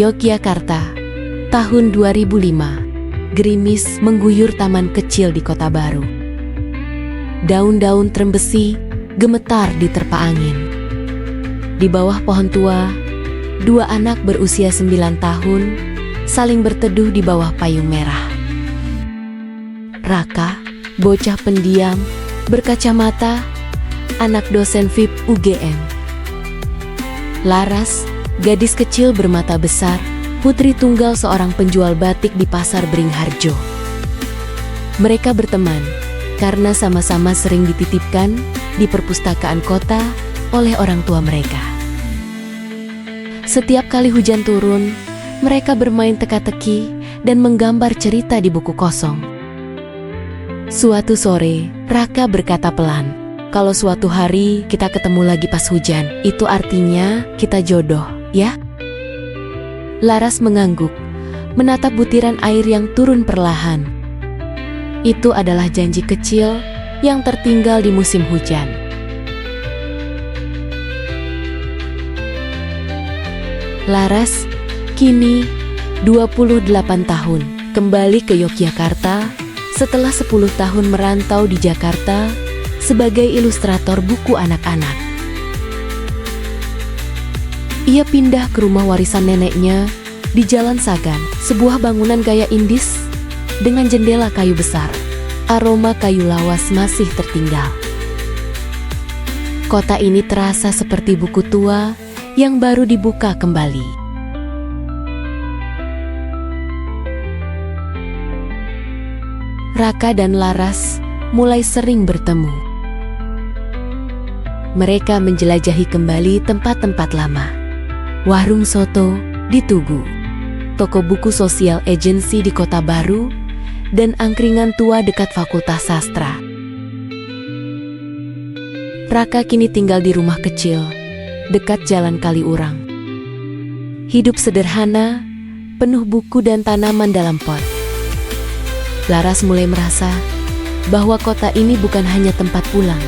Yogyakarta, tahun 2005. Gerimis mengguyur taman kecil di Kota Baru. Daun-daun trembesi gemetar diterpa angin. Di bawah pohon tua, dua anak berusia 9 tahun saling berteduh di bawah payung merah. Raka, bocah pendiam, berkacamata, anak dosen VIP UGM. Laras, gadis kecil bermata besar, putri tunggal seorang penjual batik di Pasar Beringharjo. Mereka berteman karena sama-sama sering dititipkan di perpustakaan kota oleh orang tua mereka. Setiap kali hujan turun, mereka bermain teka-teki dan menggambar cerita di buku kosong. Suatu sore, Raka berkata pelan, "Kalau suatu hari kita ketemu lagi pas hujan, itu artinya kita jodoh, ya?" Laras mengangguk, menatap butiran air yang turun perlahan. Itu adalah janji kecil yang tertinggal di musim hujan. Laras, kini 28 tahun, kembali ke Yogyakarta setelah 10 tahun merantau di Jakarta sebagai ilustrator buku anak-anak. Ia pindah ke rumah warisan neneknya di Jalan Sagan, sebuah bangunan gaya Indis dengan jendela kayu besar. Aroma kayu lawas masih tertinggal. Kota ini terasa seperti buku tua yang baru dibuka kembali. Raka dan Laras mulai sering bertemu. Mereka menjelajahi kembali tempat-tempat lama. Warung soto di Tugu, toko buku sosial agensi di Kota Baru, dan angkringan tua dekat Fakultas Sastra. Raka kini tinggal di rumah kecil, dekat Jalan Kaliurang. Hidup sederhana, penuh buku dan tanaman dalam pot. Laras mulai merasa bahwa kota ini bukan hanya tempat pulang,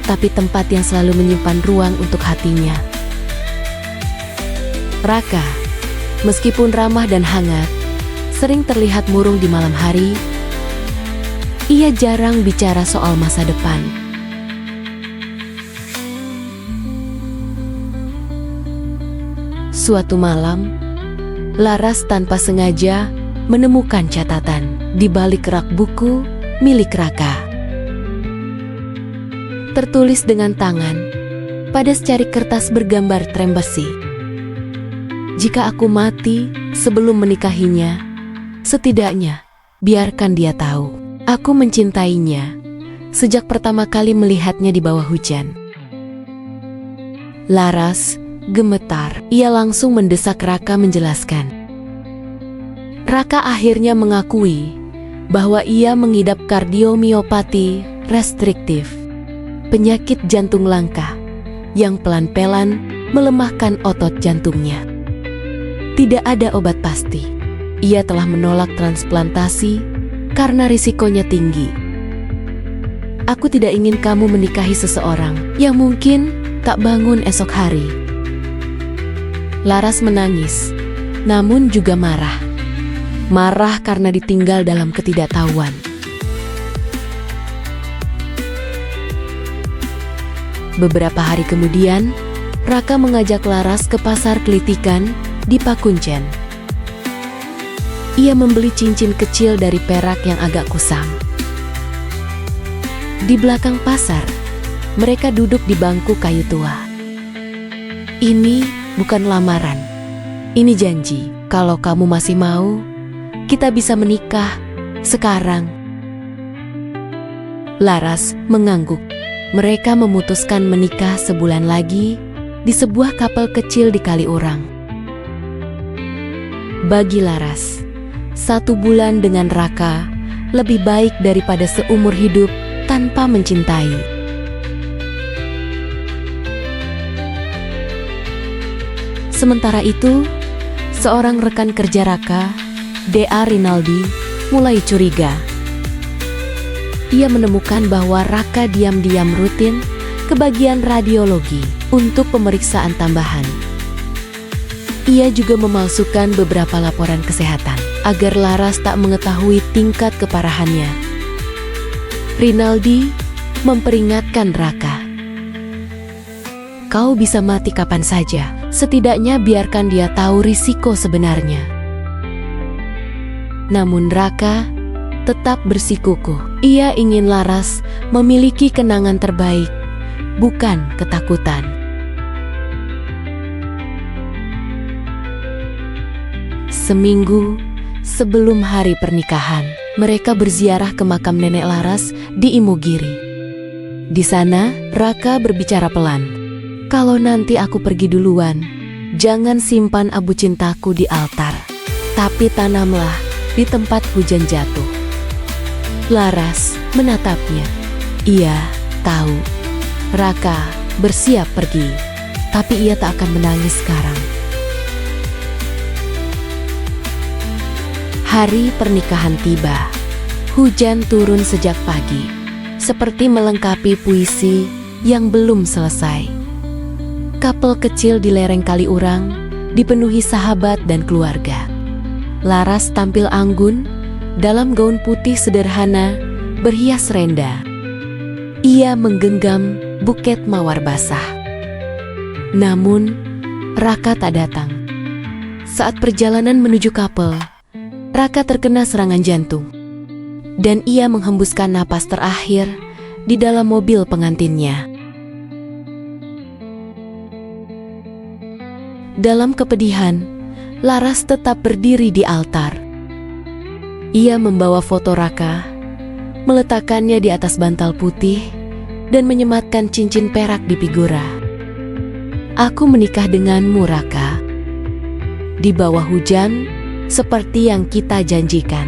tapi tempat yang selalu menyimpan ruang untuk hatinya. Raka, meskipun ramah dan hangat, sering terlihat murung di malam hari. Ia jarang bicara soal masa depan. Suatu malam, Laras tanpa sengaja menemukan catatan di balik rak buku milik Raka. Tertulis dengan tangan pada secarik kertas bergambar tram besi. "Jika aku mati sebelum menikahinya, setidaknya biarkan dia tahu aku mencintainya sejak pertama kali melihatnya di bawah hujan." Laras gemetar. Ia langsung mendesak Raka menjelaskan. Raka akhirnya mengakui bahwa ia mengidap kardiomiopati restriktif, penyakit jantung langka yang pelan-pelan melemahkan otot jantungnya. Tidak ada obat pasti. Ia telah menolak transplantasi karena risikonya tinggi. "Aku tidak ingin kamu menikahi seseorang yang mungkin tak bangun esok hari." Laras menangis, namun juga marah. Marah karena ditinggal dalam ketidaktahuan. Beberapa hari kemudian, Raka mengajak Laras ke pasar Kelitikan di Pakuncen. Ia membeli cincin kecil dari perak yang agak kusam. Di belakang pasar, mereka duduk di bangku kayu tua. "Ini bukan lamaran. Ini janji. Kalau kamu masih mau, kita bisa menikah sekarang." Laras mengangguk. Mereka memutuskan menikah sebulan lagi di sebuah kapel kecil di Kaliurang. Bagi Laras, 1 bulan dengan Raka lebih baik daripada seumur hidup tanpa mencintai. Sementara itu, seorang rekan kerja Raka, D.A. Rinaldi, mulai curiga. Ia menemukan bahwa Raka diam-diam rutin ke bagian radiologi untuk pemeriksaan tambahan. Ia juga memalsukan beberapa laporan kesehatan agar Laras tak mengetahui tingkat keparahannya. Rinaldi memperingatkan Raka, "Kau bisa mati kapan saja, setidaknya biarkan dia tahu risiko sebenarnya." Namun Raka tetap bersikukuh. Ia ingin Laras memiliki kenangan terbaik, bukan ketakutan. Seminggu sebelum hari pernikahan, mereka berziarah ke makam nenek Laras di Imogiri. Di sana, Raka berbicara pelan. "Kalau nanti aku pergi duluan, jangan simpan abu cintaku di altar, tapi tanamlah di tempat hujan jatuh." Laras menatapnya. Ia tahu Raka bersiap pergi, tapi ia tak akan menangis sekarang. Hari pernikahan tiba. Hujan turun sejak pagi, seperti melengkapi puisi yang belum selesai. Kapel kecil di lereng Kaliurang dipenuhi sahabat dan keluarga. Laras tampil anggun dalam gaun putih sederhana berhias renda. Ia menggenggam buket mawar basah. Namun, Raka tak datang. Saat perjalanan menuju kapel, Raka terkena serangan jantung, dan ia menghembuskan napas terakhir di dalam mobil pengantinnya. Dalam kepedihan, Laras tetap berdiri di altar. Ia membawa foto Raka, meletakkannya di atas bantal putih, dan menyematkan cincin perak di figura. "Aku menikah denganmu, Raka. Di bawah hujan, seperti yang kita janjikan.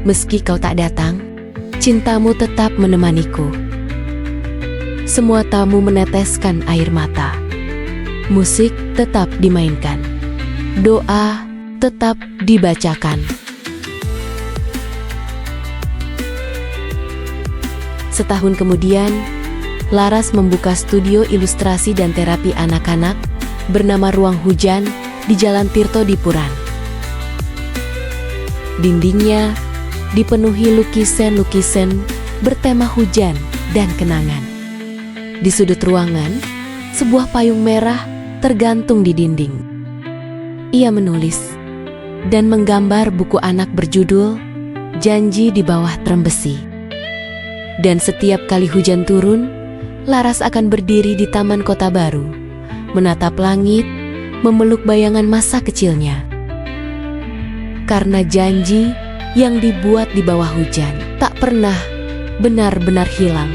Meski kau tak datang, cintamu tetap menemaniku." Semua tamu meneteskan air mata. Musik tetap dimainkan. Doa tetap dibacakan. Setahun kemudian, Laras membuka studio ilustrasi dan terapi anak-anak bernama Ruang Hujan di Jalan Tirto di Puran. Dindingnya dipenuhi lukisan-lukisan bertema hujan dan kenangan. Di sudut ruangan, sebuah payung merah tergantung di dinding. Ia menulis dan menggambar buku anak berjudul Janji di Bawah Terem Besi. Dan setiap kali hujan turun, Laras akan berdiri di Taman Kota Baru, menatap langit, memeluk bayangan masa kecilnya. Karena janji yang dibuat di bawah hujan tak pernah benar-benar hilang.